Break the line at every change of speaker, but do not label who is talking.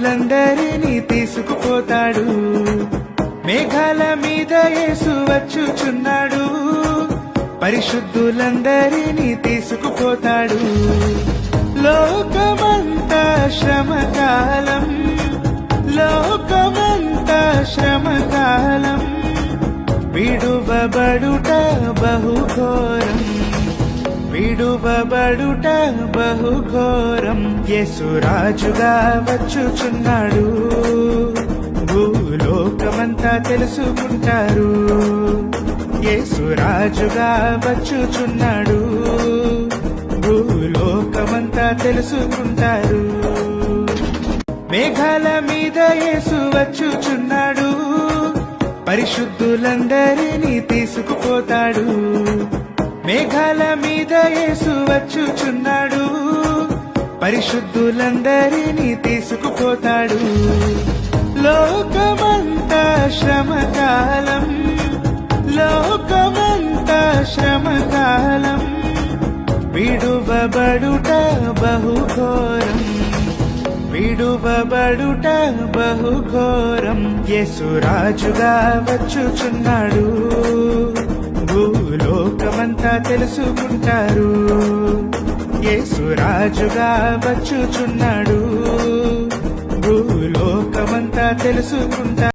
లందరినీ తీసుకుపోతాడు. మేఘాల మీద యేసు వచ్చుచున్నాడు. పరిశుద్ధులందరినీ తీసుకుపోతాడు. లోకమంతా శ్రమకాలం, లోకమంతా శ్రమకాలం. విడువబడుట బహుఘోరం, విడువబడుట బహుఘోరం. యేసు రాజుగా వచ్చుచున్నాడు. భూలోకమంతా తెలుసుకుంటారు. యేసు రాజుగా వచ్చుచున్నాడు. భూలోకమంతా తెలుసుకుంటారు. మేఘాల మీద యేసు వచ్చుచున్నాడు. పరిశుద్ధులందరినీ తీసుకుపోతాడు. మేఘాల మీద యేసు వచ్చుచున్నాడు. పరిశుద్ధులందరినీ తీసుకుపోతాడు. లోకమంతా శ్రమకాలం, లోకమంతా శ్రమకాలం. విడువబడుట బహుఘోరం, విడువబడుట బహుఘోరం. యేసు రాజుగా వచ్చుచున్నాడు. భూలోకమంతా తెలుసుకుంటారు. యేసు రాజుగా వచ్చుచున్నాడు. భూలోకమంతా తెలుసుకుంటారు.